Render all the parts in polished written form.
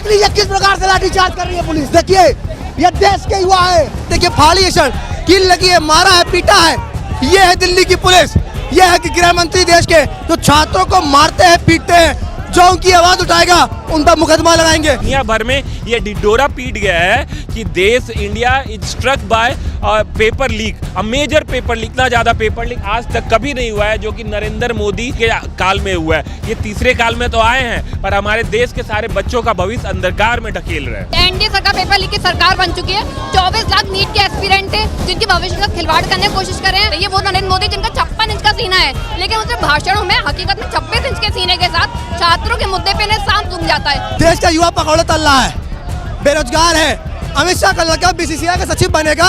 देख लीजिए किस प्रकार से लाठीचार्ज कर रही है पुलिस। देखिए ये देश के युवा है, देखिए फाड़ी है सर, कील लगी है, मारा है, पीटा है। ये है दिल्ली की पुलिस, ये है कि गृह मंत्री देश के जो छात्रों को मारते हैं, पीटते हैं, जो उनकी आवाज उठाएगा उन पर मुकदमा लगाएंगे। दुनिया भर में ये ढिढोरा पीट गया है कि देश India is struck by paper leak, a major paper leak. इतना ज्यादा पेपर लीक आज तक कभी नहीं हुआ है जो कि नरेंद्र मोदी के काल में हुआ है। ये तीसरे काल में तो आए हैं, पर हमारे देश के सारे बच्चों का भविष्य अंधकार में ढकेल रहे हैं। एनडीए सरकार पेपर लीक की सरकार बन चुकी है। 24 लाख नीट के एस्पिरेंट थे जिनकी भविष्य का खिलवाड़ करने की कोशिश कर रहे हैं। ये वो नरेंद्र मोदी जिनका 56 इंच का सीना है, लेकिन उसके भाषणों में हकीकत में 26 इंच के सीने के साथ छात्रों के मुद्दे पे सांप सूंघ जाता है। देश का युवा पकौड़े तल रहा है, बेरोजगार है। अमित शाह का लड़का बीसीसीआई का सचिव बनेगा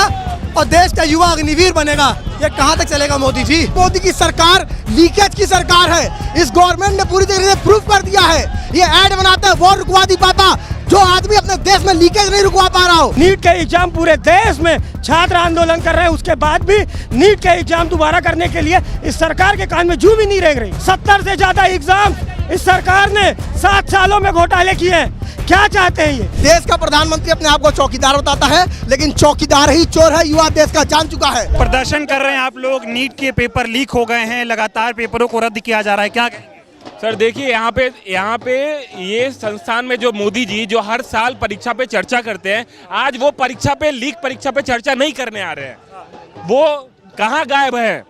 और देश का युवा अग्निवीर बनेगा। ये कहां तक चलेगा मोदी जी? मोदी की सरकार लीकेज की सरकार है। इस गवर्नमेंट ने पूरी तरीके से प्रूफ कर दिया है। ये ऐड बनाता है वो रुकवा नहीं पाता जो आदमी अपने देश में लीकेज नहीं रुकवा पा रहा हो। नीट के एग्जाम पूरे देश में छात्र आंदोलन कर रहे हैं, उसके बाद भी नीट के एग्जाम दोबारा करने के लिए इस सरकार के कान में जू भी नहीं रेंग रही। 70 से ज्यादा एग्जाम इस सरकार ने 7 सालों में घोटाले किए हैं। क्या चाहते हैं ये? देश का प्रधानमंत्री अपने आप को चौकीदार बताता है, लेकिन चौकीदार ही चोर है, युवा देश का जान चुका है। प्रदर्शन कर रहे हैं आप लोग, नीट के पेपर लीक हो गए हैं, लगातार पेपरों को रद्द किया जा रहा है, क्या कहेंगे? सर देखिए यहाँ पे ये संस्थान में जो मोदी जी जो हर साल परीक्षा पे चर्चा करते हैं, आज वो परीक्षा पे लीक परीक्षा पे चर्चा नहीं करने आ रहे हैं। वो कहाँ गायब है?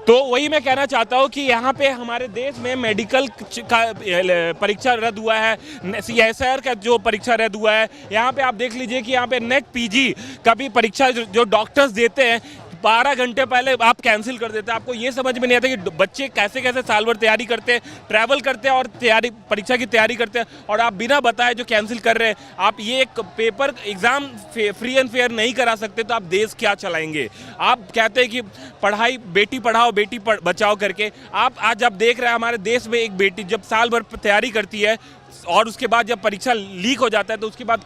तो वही मैं कहना चाहता हूँ कि यहाँ पे हमारे देश में मेडिकल का परीक्षा रद्द हुआ है, CSIR का जो परीक्षा रद्द हुआ है। यहाँ पे आप देख लीजिए कि यहाँ पे नेट PG का भी परीक्षा जो डॉक्टर्स देते हैं 12 घंटे पहले आप कैंसिल कर देते हैं। आपको ये समझ में नहीं आता कि बच्चे कैसे कैसे साल भर तैयारी करते हैं, ट्रैवल करते हैं और परीक्षा की तैयारी करते हैं, और आप बिना बताए जो कैंसिल कर रहे हैं। आप ये एक paper exam free and fair नहीं करा सकते तो आप देश क्या चलाएंगे? आप कहते हैं कि पढ़ाई बेटी पढ़ाओ बेटी बचाओ करके। आप आज जब देख रहे हैं हमारे देश में एक बेटी जब साल भर तैयारी करती है और उसके बाद जब परीक्षा लीक हो जाता है तो उसके बाद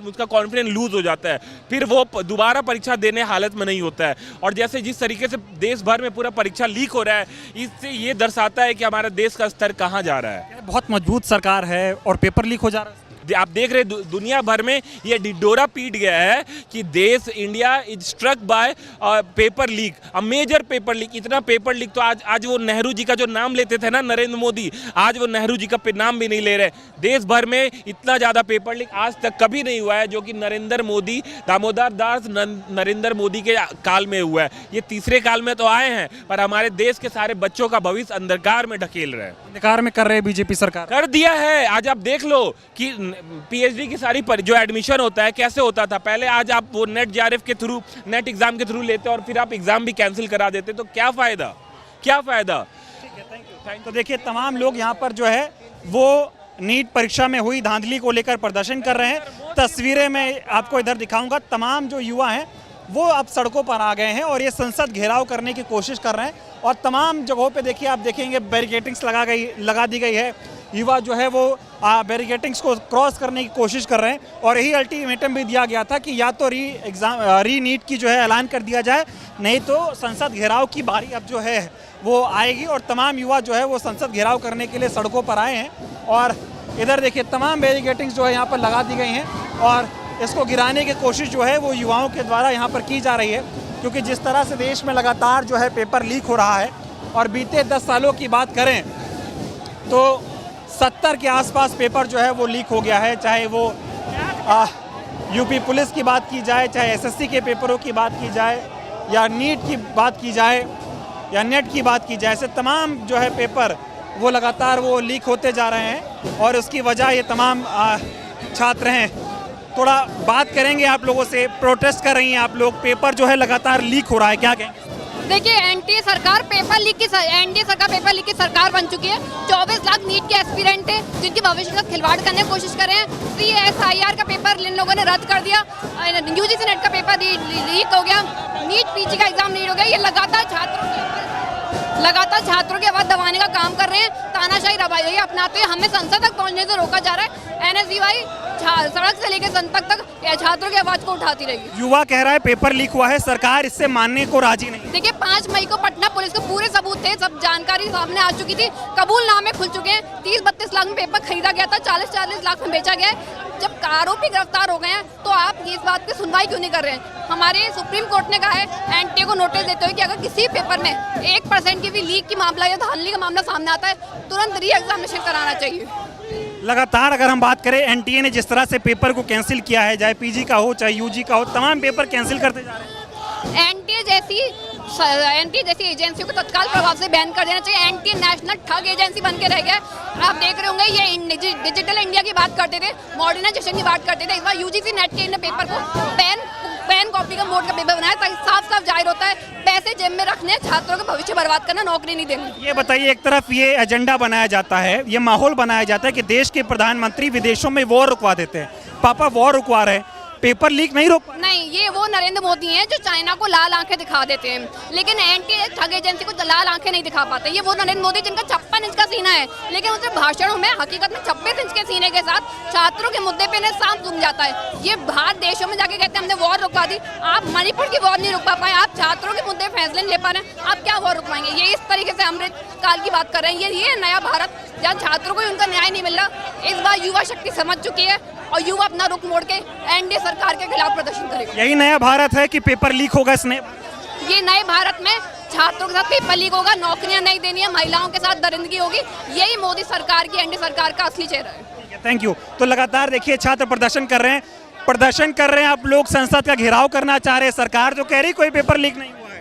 उसका कॉन्फिडेंस लूज हो जाता है, फिर वो दोबारा परीक्षा देने हालत में नहीं होता है। और जैसे जिस तरीके से देश भर में पूरा परीक्षा लीक हो रहा है, इससे ये दर्शाता है कि हमारा देश का स्तर कहाँ जा रहा है। बहुत मजबूत सरकार है और पेपर लीक हो जा रहा है। आप देख रहे हैं दुनिया भर में ये ढिढोरा पीट गया है कि देश India is struck by paper leak, a major paper leak. इतना पेपर लीक तो आज वो नेहरू जी का जो नाम लेते थे ना नरेंद्र मोदी, आज वो नेहरू जी का नाम भी नहीं ले रहे। देश भर में इतना ज्यादा पेपर लीक आज तक कभी नहीं हुआ है जो कि नरेंद्र मोदी, दामोदर दास नरेंद्र मोदी के काल में हुआ है। ये तीसरे काल में तो आए हैं, पर हमारे देश के सारे बच्चों का भविष्य अंधकार में ढकेल रहे हैं। अंधकार में कर रहे हैं बीजेपी सरकार। कर दिया है। आज आप देख लो कि PhD की सारी जो एडमिशन होता है कैसे होता था पहले। आज आप वो नेट JRF के थ्रू, नेट एग्जाम के थ्रू लेते और फिर आप एग्जाम भी कैंसिल करा देते, तो क्या फायदा? क्या फायदा? ठीक है, थैंक यू। तो देखिए तमाम लोग यहाँ पर जो है वो नीट परीक्षा में हुई धांधली को लेकर प्रदर्शन कर रहे हैं। तस्वीरें मैं आपको इधर दिखाऊंगा। तमाम जो युवा हैं वो अब सड़कों पर आ गए हैं और ये संसद घेराव करने की कोशिश कर रहे हैं। और तमाम जगहों पे देखिए, आप देखेंगे बैरिकेटिंग्स लगा दी गई है। युवा जो है वो बैरिकेटिंग्स को क्रॉस करने की कोशिश कर रहे हैं और यही अल्टीमेटम भी दिया गया था कि या तो री नीट की जो है ऐलान कर दिया जाए, नहीं तो संसद घेराव की बारी अब जो है वो आएगी। और तमाम युवा जो है वो संसद घेराव करने के लिए सड़कों पर आए हैं। और इधर देखिए तमाम बैरिकेटिंग्स जो है यहाँ पर लगा दी गई हैं और इसको गिराने की कोशिश जो है वो युवाओं के द्वारा यहाँ पर की जा रही है। क्योंकि जिस तरह से देश में लगातार जो है पेपर लीक हो रहा है और बीते 10 सालों की बात करें तो 70 के आसपास पेपर जो है वो लीक हो गया है। चाहे वो यूपी पुलिस की बात की जाए, चाहे SSC के पेपरों की बात की जाए, या नीट की बात की जाए, या नेट की बात की जाए, ऐसे तमाम जो है पेपर वो लगातार वो लीक होते जा रहे हैं। और उसकी वजह ये तमाम छात्र हैं। थोड़ा बात करेंगे आप लोगों से। प्रोटेस्ट कर रही हैं आप लोग, पेपर जो है लगातार लीक हो रहा है, क्या कहेंगे? देखिए एनडीए सरकार पेपर लीक की सरकार बन चुकी है। 24 लाख नीट के एस्पिरेंट थे जिनकी भविष्य का खिलवाड़ करने की कोशिश कर रहे हैं। CSIR का पेपर इन लोगों ने रद्द कर दिया, UGC नेट का पेपर लीक हो गया, नीट PG का एग्जाम लीक हो गया। ये लगातार छात्रों के लगातार छात्रों की आवाज दबाने का काम कर रहे हैं, तानाशाही रवैया अपनाते हुए हमें संसद तक पहुंचने से रोका जा रहा है। एनएसयूआई सड़क से लेकर संसद तक छात्रों की आवाज को उठाती रही। युवा कह रहा है पेपर लीक हुआ है, सरकार इससे मानने को राजी नहीं। देखिए 5 मई को पटना पुलिस को पूरे सबूत थे, सब जानकारी सामने आ चुकी थी, कबूलनामे खुल चुके हैं, 30-32 लाख में पेपर खरीदा गया था, 40-40 लाख में बेचा गया है। जब आरोपी गिरफ्तार हो गए हैं तो आप इस बात की सुनवाई क्यों नहीं कर रहे हैं? हमारे सुप्रीम कोर्ट ने कहा है एनटीए को नोटिस देते हुए कि अगर किसी पेपर में 1% की भी लीक की मामला या धांधली का मामला सामने आता है, तुरंत री एग्जामिनेशन कराना चाहिए। लगातार अगर हम बात करें, एनटीए ने जिस तरह से पेपर को कैंसिल किया है, चाहे पीजी का हो चाहे यूजी का हो, तमाम पेपर कैंसिल करते जा रहे हैं। एनटीए जैसी एजेंसियों को तत्काल प्रभाव से बैन कर देना चाहिए। एनटीए नेशनल ठग एजेंसी बन के रह गया है। आप देख रहे होंगे ये डिजिटल इंडिया की बात करते थे, मॉडर्नाइजेशन की बात करते थे, इस बार यूजीसी नेट के पेपर को पेन कॉपी का मोड का पेपर बनाया ताकि साफ साफ जाहिर होता है पैसे जेब में रखने, छात्रों का भविष्य बर्बाद करना, नौकरी नहीं देनी। ये बताइए, एक तरफ ये एजेंडा बनाया जाता है, ये माहौल बनाया जाता है कि देश के प्रधानमंत्री विदेशों में वॉर रुकवा देते हैं, पापा वॉर रुकवा रहे हैं, पेपर लीक नहीं रोक। नहीं, ये वो नरेंद्र मोदी हैं जो चाइना को लाल आंखें दिखा देते हैं, लेकिन एनटीए ठग एजेंसी को लाल आंखें नहीं दिखा पाते। ये वो नरेंद्र मोदी जिनका 56 इंच का सीना है, लेकिन उनके भाषणों में हकीकत में 26 इंच के सीने के साथ छात्रों के मुद्दे पे ने सांप सूंघ जाता है। ये बाहर देशों में जाके कहते हैं हमने वॉर रुकवा दी। आप मणिपुर की वॉर नहीं रुकवा पाए, आप छात्रों के मुद्दे फैसले नहीं ले पा रहे हैं, आप क्या वॉर रुकवाएंगे? ये इस तरीके से अमृत काल की बात कर रहे हैं। ये नया भारत जहाँ छात्रों को उनका न्याय नहीं मिल रहा। इस बार युवा शक्ति समझ चुकी है और युवा अपना रुख मोड़ के एनडीए सरकार के खिलाफ प्रदर्शन करेगा। यही नया भारत है कि पेपर लीक होगा इसने? ये नए भारत में छात्रों के साथ पेपर लीक होगा, नौकरियां नहीं देनी है, महिलाओं के साथ दरिंदगी होगी। यही मोदी सरकार की, एनडीए सरकार का असली चेहरा है। Thank you. तो लगातार देखिए छात्र प्रदर्शन कर रहे हैं, आप लोग संसद का घेराव करना चाह रहे हैं, सरकार जो कह रही कोई पेपर लीक नहीं हुआ है।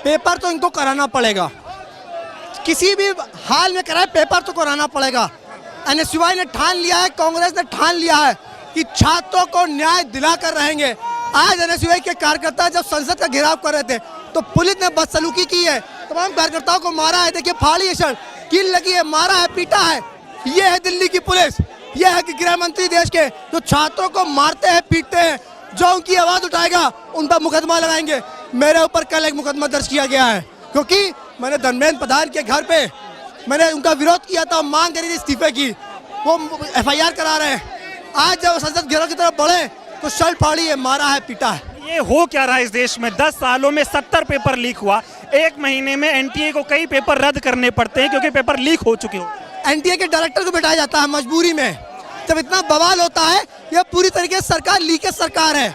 पेपर तो इनको कराना पड़ेगा, किसी भी हाल में कराए पेपर तो कराना पड़ेगा। एनएसयूआई ने ठान लिया है, कांग्रेस ने ठान लिया है कि छात्रों को न्याय दिलाकर रहेंगे। आज एनएसयूआई के कार्यकर्ता जब संसद का घेराव कर रहे थे तो पुलिस ने बदसलूकी की है, तमाम कार्यकर्ताओं को मारा है। देखिए फाड़ी है, सर कील लगी है, मारा है, पीटा है। ये है दिल्ली की पुलिस, ये है कि गृह मंत्री देश के जो छात्रों को मारते हैं, पीटते हैं। जो उनकी आवाज उठाएगा उन पर मुकदमा लगाएंगे। मेरे ऊपर कल एक मुकदमा दर्ज किया गया है क्योंकि मैंने धर्मेंद्र प्रधान के घर पे मैंने उनका विरोध किया था, मांग करी थी इस्तीफे की, वो एफआईआर करा रहे हैं। आज जब संसद घेराव की तरफ बढ़े तो शर्ट फाड़ी है, मारा है, पीटा है। ये हो क्या रहा है इस देश में? 10 सालों में 70 पेपर लीक हुआ, एक महीने में एनटीए को कई पेपर रद्द करने पड़ते हैं क्योंकि पेपर लीक हो चुके हो। एनटीए के डायरेक्टर को बिठाया जाता है मजबूरी में। जब इतना बवाल होता है, यह पूरी तरीके से सरकार लीकेज सरकार है।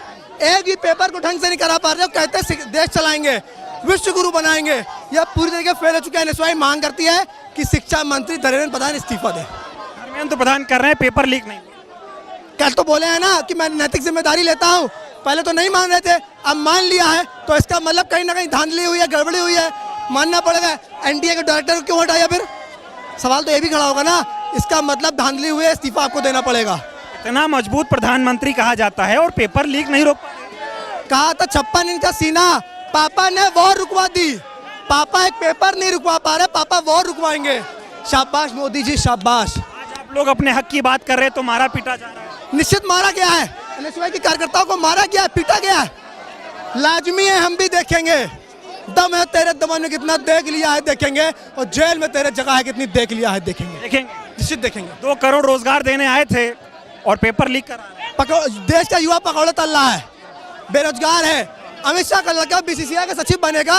एक भी पेपर को ढंग से नहीं करा पा रहे, कहते हैं देश चलाएंगे, विश्व गुरु बनाएंगे। यह पूरी तरीके फेल हो चुका है। एनएसयूआई मांग करती है कि शिक्षा मंत्री धर्मेंद्र प्रधान इस्तीफा दे। धर्मेंद्र प्रधान कर रहे हैं पेपर लीक नहीं। कल तो बोले हैं ना कि मैं नैतिक जिम्मेदारी लेता हूं, पहले तो नहीं मान रहे थे, अब मान लिया है, तो इसका मतलब कहीं ना कहीं धांधली हुई है, गड़बड़ी हुई है, मानना पड़ेगा। एनटीए के डायरेक्टर को क्यों हटाया? फिर सवाल तो ये भी खड़ा होगा ना, इसका मतलब धांधली हुई है, इस्तीफा आपको देना पड़ेगा। इतना मजबूत प्रधानमंत्री कहा जाता है और पेपर लीक नहीं रोक। कहा था 56 इंच का सीना, पापा ने वॉर रुकवा दी। पापा एक पेपर नहीं रुकवा पा रहे, पापा वॉर रुकवाएंगे। शाबाश मोदी जी, शाबाश। आप लोग अपने हक की बात कर रहे हैं तो मारा पीटा जा रहा है। निश्चित मारा गया है, एनएसयूआई के कार्यकर्ताओं को मारा गया है, पीटा गया है। लाजमी है, हम भी देखेंगे। दम है तेरे दमन में कितना देख लिया है देखेंगे, और जेल में तेरे जगह है कितनी देख लिया है देखेंगे। निश्चित देखेंगे। 2 करोड़ रोजगार देने आए थे और पेपर लीक करा। देश का युवा पकौड़े तल रहा है, बेरोजगार है। अमित शाह का लड़का बीसीसीआई का सचिव बनेगा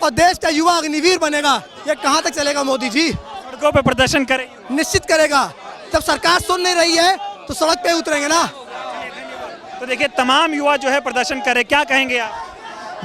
और देश का युवा अग्निवीर बनेगा। ये कहाँ तक चलेगा मोदी जी? सड़कों पे प्रदर्शन करेंगे? निश्चित करेगा। जब सरकार सुन नहीं रही है तो सड़क पे उतरेंगे ना। तो देखिए तमाम युवा जो है प्रदर्शन करे, क्या कहेंगे आप?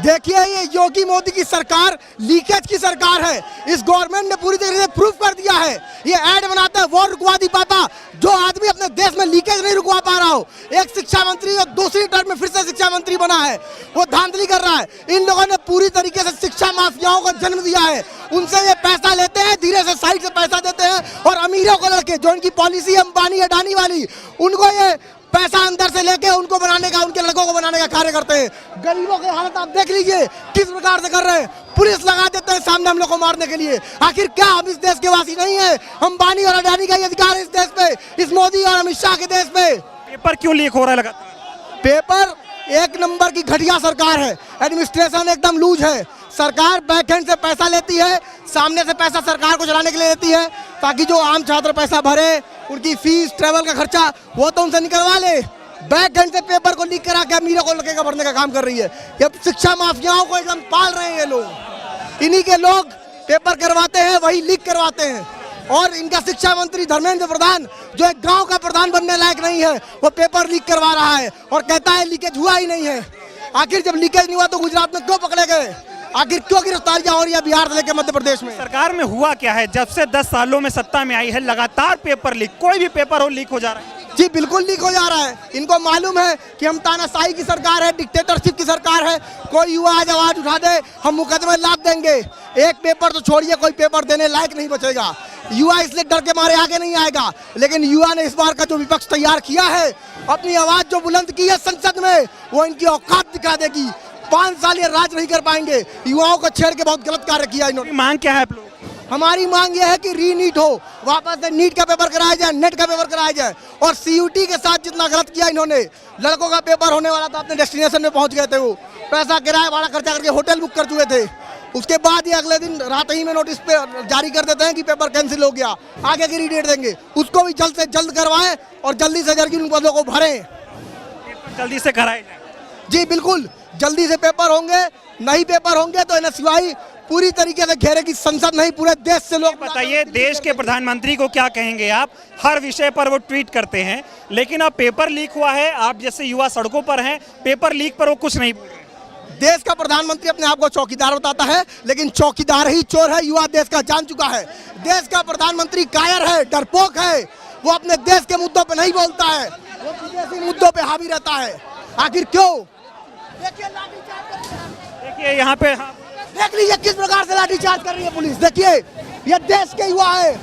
देखिए ये योगी मोदी की सरकार लीकेज की सरकार है। इस गवर्नमेंट ने पूरी तरीके से प्रूफ कर दिया है। ये ऐड बनाता है वॉर रुकवा दी पापा। जो आदमी अपने देश में लीकेज नहीं रुकवा पा रहा हो, एक शिक्षा मंत्री और दूसरी टर्म में फिर से शिक्षा मंत्री बना है, वो धांधली कर रहा है। इन लोगों ने पूरी तरीके से शिक्षा माफियाओं को जन्म दिया है। उनसे ये पैसा लेते हैं, धीरे से साइड से पैसा देते हैं, और अमीरों को लड़के जो इनकी पॉलिसी अंबानी अडानी वाली, उनको ये पैसा अंदर से लेके उनको बनाने का, उनके लड़कों को बनाने का कार्य करते हैं। गरीबों की हालत आप देख लीजिए किस प्रकार से कर रहे हैं। पुलिस लगा देते हैं सामने हम लोग को मारने के लिए। आखिर क्या हम इस देश के वासी नहीं है? अंबानी और अडानी का अधिकार है इस देश पे, इस मोदी और अमित शाह के देश पे। पेपर क्यों लीक हो रहा है लगातार? पेपर एक नंबर की घटिया सरकार है, एडमिनिस्ट्रेशन एकदम लूज है। सरकार बैकएंड से पैसा लेती है, सामने से पैसा सरकार को चलाने के लिए देती है, ताकि जो आम छात्र पैसा भरे, उनकी फीस, ट्रेवल का खर्चा वो तो उनसे निकलवा ले। बैक घंटे से पेपर को लीक करा के अमीरों को लगेगा भरने का काम कर रही है। ये शिक्षा माफियाओं को एकदम पाल रहे हैं ये लोग। इन्हीं के लोग पेपर करवाते हैं, वही लीक करवाते हैं। और इनका शिक्षा मंत्री धर्मेंद्र प्रधान, जो एक गांव का प्रधान बनने लायक नहीं है, वो पेपर लीक करवा रहा है और कहता है लीकेज हुआ ही नहीं है। आखिर जब लीकेज नहीं हुआ तो गुजरात में क्यों पकड़े गए? आखिर क्यों गिरफ्तारियां हो रही है बिहार से लेकर मध्य प्रदेश में? सरकार में हुआ क्या है? जब से 10 सालों में सत्ता में आई है, लगातार पेपर लीक, कोई भी पेपर हो लीक हो जा रहा है। जी बिल्कुल लीक हो जा रहा है। इनको मालूम है कि हम तानाशाही की सरकार है, डिक्टेटरशिप की सरकार है। कोई युवा आज आवाज उठा दे, हम मुकदमे लाद देंगे। एक पेपर तो छोड़िए, कोई पेपर देने लायक नहीं बचेगा। युवा इसलिए डर के मारे आगे नहीं आएगा। लेकिन युवा ने इस बार का जो विपक्ष तैयार किया है, अपनी आवाज जो बुलंद की है संसद में, वो इनकी औकात दिखा देगी। 5 साल ये राज नहीं कर पाएंगे। युवाओं को छेड़ के बहुत गलत कार्य किया इन्होंने। मांग क्या है आप लोग? हमारी मांग यह है कि रीनीट हो, वापस से नीट का पेपर कराया जाए, नेट का पेपर कराया जाए। और सीयूटी के साथ जितना गलत किया इन्होंने, लड़कों का पेपर होने वाला था, अपने डेस्टिनेशन में पहुंच गए थे, वो पैसा किराया भाड़ा खर्चा करके होटल बुक कर चुके थे। उसके बाद ही अगले दिन रात ही में नोटिस पे जारी कर देते हैं कि पेपर कैंसिल हो गया, आगे की रीडेट देंगे। उसको भी जल्द से जल्द करवाएं और जल्दी से जल्दी उन पदों को भरें। जल्दी से कराए जाए। जी बिल्कुल, जल्दी से पेपर होंगे। नहीं पेपर होंगे तो एनएसयूआई पूरी तरीके से घेरेगी। संसद नहीं, पूरे देश से लोग। बताइए, देश के प्रधानमंत्री को क्या कहेंगे आप? हर विषय पर वो ट्वीट करते हैं, लेकिन अब पेपर लीक हुआ है, आप जैसे युवा सड़कों पर हैं, पेपर लीक पर वो कुछ नहीं बोल रहे। देश का प्रधानमंत्री अपने आप को चौकीदार बताता है, लेकिन चौकीदार ही चोर है, युवा देश का जान चुका है। देश का प्रधानमंत्री कायर है, डरपोक है। वो अपने देश के मुद्दों पे नहीं बोलता है, वो विदेशी मुद्दों पे हावी रहता है। आखिर क्यों? देखिए यहाँ पे, हाँ, देख लीजिए किस प्रकार से लाठीचार्ज कर रही है पुलिस। देखिए ये देश के युवा है।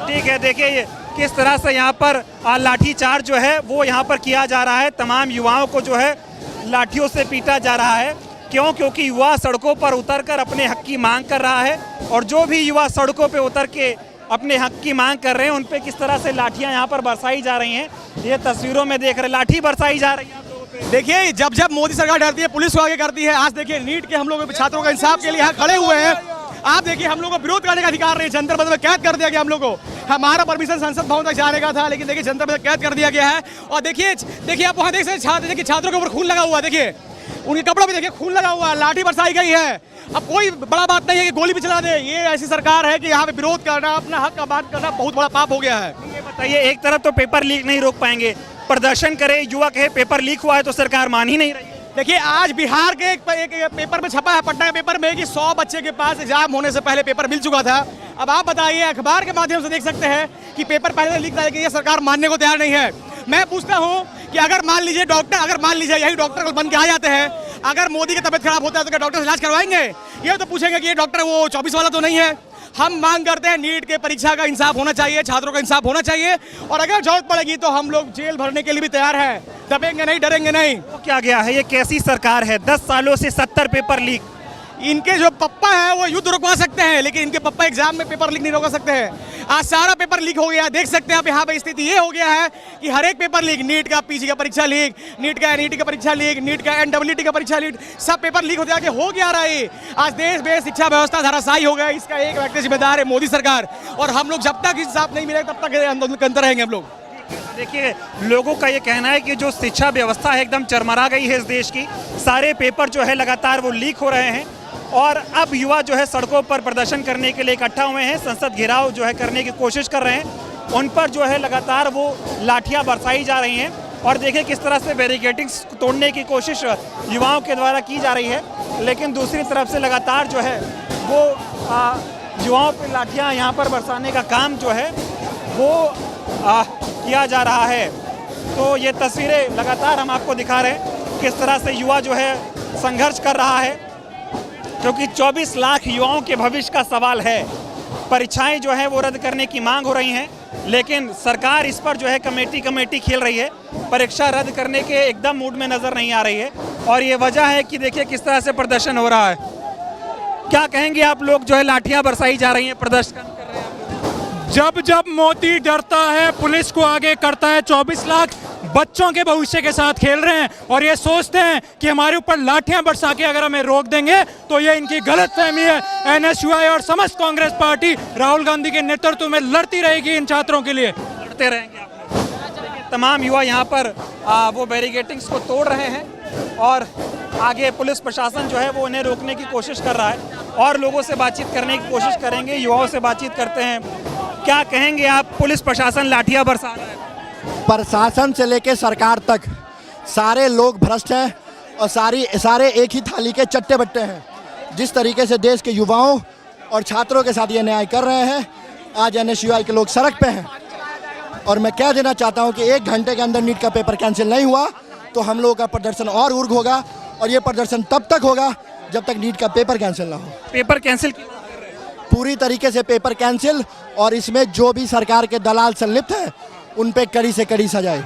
ठीक है, देखिए ये किस तरह से यहाँ पर लाठीचार्ज जो है वो यहाँ पर किया जा रहा है। तमाम युवाओं को जो है लाठियों से पीटा जा रहा है। क्यों? क्योंकि युवा सड़कों पर उतरकर अपने हक की मांग कर रहा है। और जो भी युवा सड़कों पे उतर के अपने हक की मांग कर रहे हैं, उन पे किस तरह से लाठियां यहाँ पर बरसाई जा रही हैं, ये तस्वीरों में देख रहे हैं। लाठी बरसाई जा रही है। देखिए, जब जब मोदी सरकार डरती है, पुलिस को आगे करती है। आज देखिए नीट के हम लोग छात्रों का इंसाफ के लिए यहाँ खड़े हुए हैं। आप देखिए, हम लोग को विरोध करने का अधिकार नहीं, जंतर मंतर में कैद कर दिया गया हम लोग को। हमारा परमिशन संसद भवन तक जाने का था, लेकिन देखिए जंतर मंतर कैद कर दिया गया है। और देखिए आप वहाँ देख सकते छात्र, देखिए छात्रों के ऊपर खून लगा हुआ है। देखिए उनके कपड़ों पे देखिए खून लगा हुआ है, लाठी बरसाई गई है। अब कोई बड़ा बात नहीं है कि गोली भी चला दे। ये ऐसी सरकार है कि यहाँ पे विरोध करना, अपना हक का बात करना बहुत बड़ा पाप हो गया है। ये बताइए, एक तरफ तो पेपर लीक नहीं रोक पाएंगे, प्रदर्शन करे, युवा कहे पेपर लीक हुआ है तो सरकार मान ही नहीं रही। देखिए, आज बिहार के एक पेपर में छपा है, पटना के पेपर में, कि 100 बच्चे के पास एग्जाम होने से पहले पेपर मिल चुका था। अब आप बताइए, अखबार के माध्यम से देख सकते हैं कि पेपर पहले लीक था, लेकिन ये सरकार मानने को तैयार नहीं है। मैं पूछता हूँ कि अगर मान लीजिए डॉक्टर, अगर मान लीजिए यही डॉक्टर को बन के आ जाते हैं, अगर मोदी की तबीयत खराब होता है तो क्या डॉक्टर से इलाज करवाएंगे? ये तो पूछेंगे कि ये डॉक्टर वो 24 वाला तो नहीं है। हम मांग करते हैं नीट के परीक्षा का इंसाफ होना चाहिए, छात्रों का इंसाफ होना चाहिए। और अगर जरूरत पड़ेगी तो हम लोग जेल भरने के लिए भी तैयार हैं। दबेंगे नहीं, डरेंगे नहीं। वो क्या गया है? ये कैसी सरकार है? 10 सालों से 70 पेपर लीक। इनके जो पप्पा है वो युद्ध रुकवा सकते हैं, लेकिन इनके पप्पा एग्जाम में पेपर लीक नहीं रोका सकते हैं। आज सारा पेपर लीक हो गया। देख सकते हैं आप यहाँ पे स्थिति ये हो गया है कि हर एक पेपर लीक, नीट का पीजी का परीक्षा लीक, नीट का एनईटी का परीक्षा लीक, नीट का एनडब्ल्यूटी का परीक्षा लीक, सब पेपर लीक होते आगे हो गया रहा है। आज देश में शिक्षा व्यवस्था धराशायी हो गया। इसका एक व्यक्ति जिम्मेदार है, मोदी सरकार। और हम लोग जब तक इंसाफ नहीं मिलेगा तब तक आंदोलन करते रहेंगे हम लोग। देखिए, लोगों का ये कहना है कि जो शिक्षा व्यवस्था है एकदम चरमरा गई है इस देश की। सारे पेपर जो है लगातार वो लीक हो रहे हैं और अब युवा जो है सड़कों पर प्रदर्शन करने के लिए इकट्ठा हुए हैं। संसद घेराव जो है करने की कोशिश कर रहे हैं। उन पर जो है लगातार वो लाठियां बरसाई जा रही हैं। और देखिए किस तरह से बैरिकेडिंग्स तोड़ने की कोशिश युवाओं के द्वारा की जा रही है। लेकिन दूसरी तरफ से लगातार जो है वो युवाओं पर लाठियाँ यहाँ पर बरसाने का काम जो है वो किया जा रहा है। तो ये तस्वीरें लगातार हम आपको दिखा रहे हैं किस तरह से युवा जो है संघर्ष कर रहा है, क्योंकि 24 लाख युवाओं के भविष्य का सवाल है। परीक्षाएं जो है वो रद्द करने की मांग हो रही हैं, लेकिन सरकार इस पर जो है कमेटी खेल रही है। परीक्षा रद्द करने के एकदम मूड में नज़र नहीं आ रही है। और ये वजह है कि देखिए किस तरह से प्रदर्शन हो रहा है। क्या कहेंगे आप लोग? जो है लाठियाँ बरसाई जा रही हैं, प्रदर्शन कर रहे हैं आप लोग। जब जब मोदी डरता है पुलिस को आगे करता है। 24 लाख बच्चों के भविष्य के साथ खेल रहे हैं और ये सोचते हैं कि हमारे ऊपर लाठियां बरसा के अगर हमें रोक देंगे तो ये इनकी गलतफहमी है। एनएसयूआई और समस्त कांग्रेस पार्टी राहुल गांधी के नेतृत्व में लड़ती रहेगी इन छात्रों के लिए। लड़ते रहेंगे आप लोग। तमाम युवा यहाँ पर वो बैरिकेटिंग्स को तोड़ रहे हैं और आगे पुलिस प्रशासन जो है वो उन्हें रोकने की कोशिश कर रहा है और लोगों से बातचीत करने की कोशिश करेंगे। युवाओं से बातचीत करते हैं, क्या कहेंगे आप? पुलिस प्रशासन लाठियां बरसा रहा है। प्रशासन से लेके सरकार तक सारे लोग भ्रष्ट हैं और सारे एक ही थाली के चट्टे बट्टे हैं। जिस तरीके से देश के युवाओं और छात्रों के साथ ये न्याय कर रहे हैं, आज एनएसयूआई के लोग सड़क पे हैं। और मैं कह देना चाहता हूं कि 1 घंटे के अंदर नीट का पेपर कैंसिल नहीं हुआ तो हम लोगों का प्रदर्शन और उग्र होगा और ये प्रदर्शन तब तक होगा जब तक नीट का पेपर कैंसिल ना हो। पेपर कैंसिल पूरी तरीके से पेपर कैंसिल और इसमें जो भी सरकार के दलाल संलिप्त हैं उन पे कड़ी से कड़ी सजाए।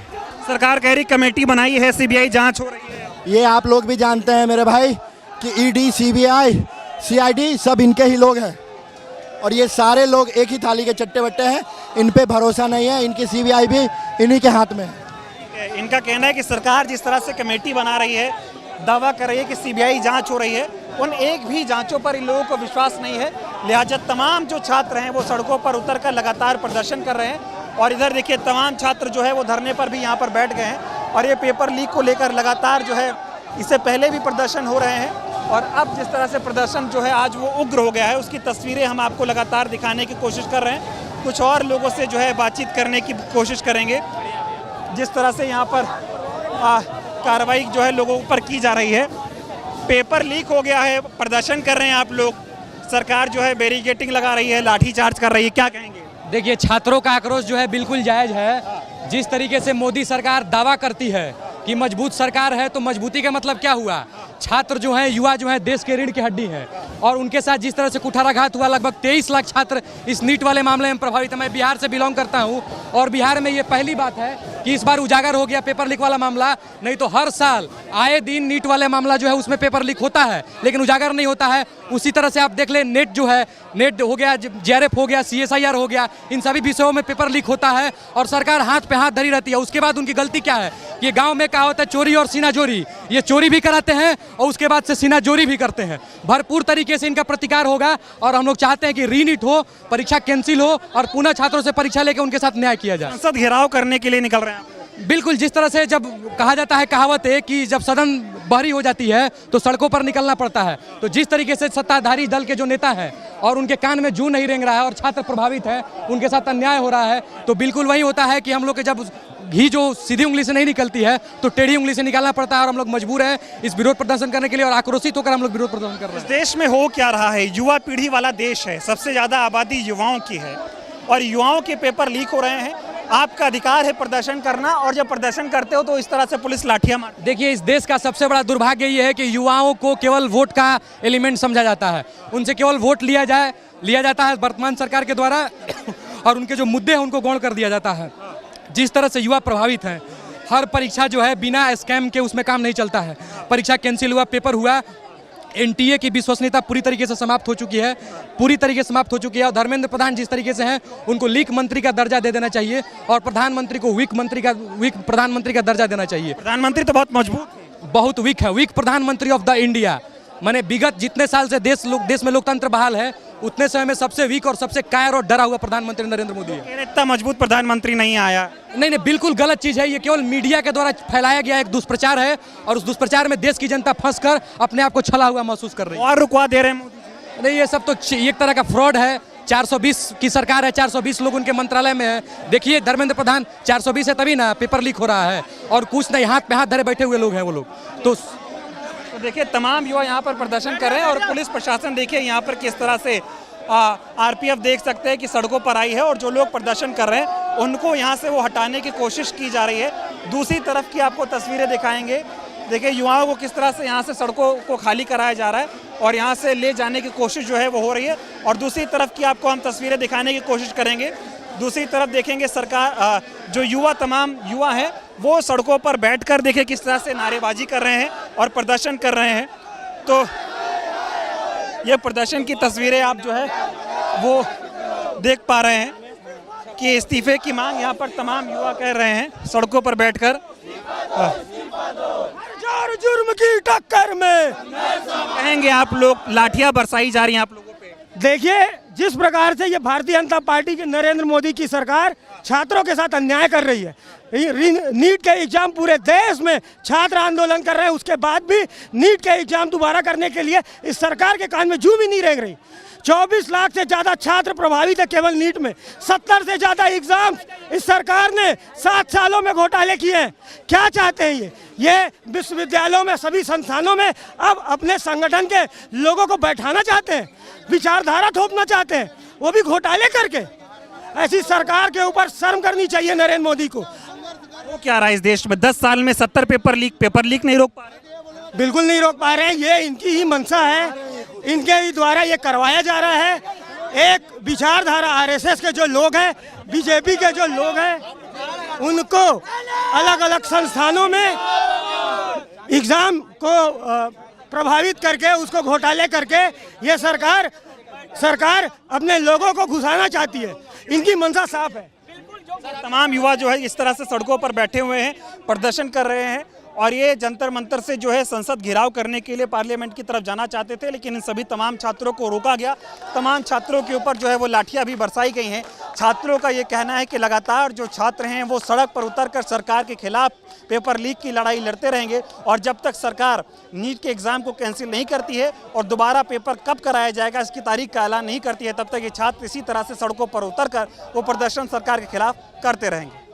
सरकार कह रही कमेटी बनाई है, सीबीआई जांच हो रही है। ये आप लोग भी जानते हैं मेरे भाई कि ईडी, सीबीआई, सीआईडी सब इनके ही लोग हैं और ये सारे लोग एक ही थाली के चट्टे बट्टे हैं। इन पे भरोसा नहीं है, इनकी सीबीआई भी इन्हीं के हाथ में है। इनका कहना है कि सरकार जिस तरह से कमेटी बना रही है, दावा कर रही है कि सीबीआई जांच हो रही है, उन एक भी जांचों पर इन लोगों को विश्वास नहीं है। लिहाजा तमाम जो छात्र हैं वो सड़कों पर उतरकर लगातार प्रदर्शन कर रहे हैं और इधर देखिए तमाम छात्र जो है वो धरने पर भी यहाँ पर बैठ गए हैं और ये पेपर लीक को लेकर लगातार जो है इससे पहले भी प्रदर्शन हो रहे हैं और अब जिस तरह से प्रदर्शन जो है आज वो उग्र हो गया है, उसकी तस्वीरें हम आपको लगातार दिखाने की कोशिश कर रहे हैं। कुछ और लोगों से जो है बातचीत करने की कोशिश करेंगे। जिस तरह से यहाँ पर कार्रवाई जो है लोगों पर की जा रही है, पेपर लीक हो गया है, प्रदर्शन कर रहे हैं आप लोग, सरकार जो है बैरिकेटिंग लगा रही है, लाठीचार्ज कर रही है, क्या कहेंगे? देखिए, छात्रों का आक्रोश जो है बिल्कुल जायज़ है। जिस तरीके से मोदी सरकार दावा करती है कि मजबूत सरकार है, तो मजबूती का मतलब क्या हुआ? छात्र जो हैं, युवा जो हैं, देश के रीढ़ की हड्डी हैं और उनके साथ जिस तरह से कुठाराघात हुआ, लगभग 23 लाख छात्र इस नीट वाले मामले में प्रभावित है। मैं बिहार से बिलोंग करता हूं और बिहार में ये पहली बात है कि इस बार उजागर हो गया पेपर लीक वाला मामला। नहीं तो हर साल आए दिन नीट वाले मामला जो है उसमें पेपर लीक होता है लेकिन उजागर नहीं होता है। उसी तरह से आप देख लें, नेट जो है, नेट हो गया, जेआरएफ हो गया, सीएसआईआर हो गया, इन सभी विषयों में पेपर लीक होता है और सरकार हाथ पे हाथ धरी रहती है। उसके बाद उनकी गलती क्या है? ये गांव में कहा होता है चोरी और सीना जोरी, ये चोरी भी कराते हैं और उसके बाद से सीना जोरी भी करते हैं। भरपूर तरीके से इनका प्रतिकार होगा और हम लोग चाहते हैं कि रीनीट हो, परीक्षा कैंसिल हो और पुनः छात्रों से परीक्षा लेकर उनके साथ न्याय किया जाए। संसद घेराव करने के लिए निकल रहे हैं। बिल्कुल, जिस तरह से जब कहा जाता है, कहावत है कि जब सदन बहरी हो जाती है तो सड़कों पर निकलना पड़ता है, तो जिस तरीके से सत्ताधारी दल के जो नेता हैं और उनके कान में जू नहीं रेंग रहा है और छात्र प्रभावित है, उनके साथ अन्याय हो रहा है, तो बिल्कुल वही होता है कि हम लोग के जब घी जो सीधी उंगली से नहीं निकलती है तो टेढ़ी उंगली से निकालना पड़ता है और हम लोग मजबूर हैं इस विरोध प्रदर्शन करने के लिए और आक्रोशित होकर हम लोग विरोध प्रदर्शन कर रहे हैं। देश में हो क्या रहा है? युवा पीढ़ी वाला देश है, सबसे ज़्यादा आबादी युवाओं की है और युवाओं के पेपर लीक हो रहे हैं। आपका अधिकार है प्रदर्शन करना और जब प्रदर्शन करते हो तो इस तरह से पुलिस लाठियां मारती है। देखिए, इस देश का सबसे बड़ा दुर्भाग्य ये है कि युवाओं को केवल वोट का एलिमेंट समझा जाता है, उनसे केवल वोट लिया जाता है वर्तमान सरकार के द्वारा और उनके जो मुद्दे हैं उनको गौण कर दिया जाता है। जिस तरह से युवा प्रभावित हैं, हर परीक्षा जो है बिना स्कैम के उसमें काम नहीं चलता है। परीक्षा कैंसिल हुआ, पेपर हुआ, एनटीए की विश्वसनीयता पूरी तरीके से समाप्त हो चुकी है, और धर्मेंद्र प्रधान जिस तरीके से हैं उनको लीक मंत्री का दर्जा दे देना चाहिए और प्रधानमंत्री को वीक प्रधानमंत्री का दर्जा देना चाहिए। प्रधानमंत्री तो बहुत मजबूत है, बहुत वीक है, वीक प्रधानमंत्री ऑफ द इंडिया। माने विगत जितने साल से देश में लोकतंत्र बहाल है उतने समय में सबसे वीक और सबसे कायर और डरा हुआ प्रधानमंत्री नरेंद्र मोदी है। इतना मजबूत प्रधानमंत्री नहीं आया। नहीं, बिल्कुल गलत चीज है। ये केवल मीडिया के द्वारा फैलाया गया एक दुष्प्रचार है और उस दुष्प्रचार में देश की जनता फंसकर अपने आप को छला हुआ महसूस कर रही है। और रुकवा दे रहे हैं मोदी जी। नहीं, ये सब तो एक तरह का फ्रॉड है। 420 की सरकार है, 420 लोग उनके मंत्रालय में है। देखिए, धर्मेंद्र प्रधान 420 है तभी ना पेपर लीक हो रहा है और कुछ नहीं, हाथ पे हाथ धरे बैठे हुए लोग हैं वो लोग। तो देखिए, तमाम युवा यहाँ पर प्रदर्शन कर रहे हैं और पुलिस प्रशासन देखिए यहाँ पर किस तरह से आरपीएफ देख सकते हैं कि सड़कों पर आई है और जो लोग प्रदर्शन कर रहे हैं उनको यहाँ से वो हटाने की कोशिश की जा रही है। दूसरी तरफ की आपको तस्वीरें दिखाएंगे। देखिए, युवाओं को किस तरह से यहाँ से सड़कों को खाली कराया जा रहा है और यहाँ से ले जाने की कोशिश जो है वो हो रही है और दूसरी तरफ की आपको हम तस्वीरें दिखाने की कोशिश करेंगे। दूसरी तरफ देखेंगे सरकार, जो तमाम युवा हैं वो सड़कों पर बैठकर देखिए किस तरह से नारेबाजी कर रहे हैं और प्रदर्शन कर रहे हैं। तो ये प्रदर्शन की तस्वीरें आप जो है वो देख पा रहे हैं कि इस्तीफे की मांग यहाँ पर तमाम युवा कर रहे हैं सड़कों पर बैठकर। हजार जुर्म की टक्कर में कहेंगे आप लोग लाठियां बरसाई जा रही हैं आप लोगों पे? देखिए, जिस प्रकार से ये भारतीय जनता पार्टी की नरेंद्र मोदी की सरकार छात्रों के साथ अन्याय कर रही है, नीट के एग्जाम पूरे देश में छात्र आंदोलन कर रहे हैं, उसके बाद भी नीट के एग्जाम दोबारा करने के लिए इस सरकार के कान में जू भी नहीं रेंग रही। 24 लाख से ज़्यादा छात्र प्रभावित है केवल नीट में, 70 से ज़्यादा एग्जाम इस सरकार ने 7 सालों में घोटाले किए हैं। क्या चाहते हैं ये विश्वविद्यालयों में, सभी संस्थानों में अब अपने संगठन के लोगों को बैठाना चाहते हैं, विचारधारा थोपना चाहते हैं, वो भी घोटाले करके। ऐसी सरकार के ऊपर शर्म करनी चाहिए नरेंद्र मोदी को। वो क्या रहा है इस देश में? 10 साल में 70 पेपर लीक नहीं रोक पा रहे? बिल्कुल नहीं रोक पा रहे हैं, ये इनकी ही मंशा है, इनके ही द्वारा ये करवाया जा रहा है। एक विचारधारा आरएसएस के जो लोग हैं, बीजेपी के जो लोग हैं, उनको अलग अलग संस्थानों में एग्जाम को प्रभावित करके, उसको घोटाले करके ये सरकार अपने लोगों को घुसाना चाहती है। इनकी मंशा साफ है। तमाम युवा जो है इस तरह से सड़कों पर बैठे हुए हैं, प्रदर्शन कर रहे हैं और ये जंतर मंतर से जो है संसद घेराव करने के लिए पार्लियामेंट की तरफ जाना चाहते थे, लेकिन इन सभी तमाम छात्रों को रोका गया। तमाम छात्रों के ऊपर जो है वो लाठियां भी बरसाई गई हैं। छात्रों का ये कहना है कि लगातार जो छात्र हैं वो सड़क पर उतरकर सरकार के खिलाफ पेपर लीक की लड़ाई लड़ते रहेंगे और जब तक सरकार नीट के एग्ज़ाम को कैंसिल नहीं करती है और दोबारा पेपर कब कराया जाएगा इसकी तारीख का ऐलान नहीं करती है, तब तक ये छात्र इसी तरह से सड़कों पर उतरकर वो प्रदर्शन सरकार के खिलाफ करते रहेंगे।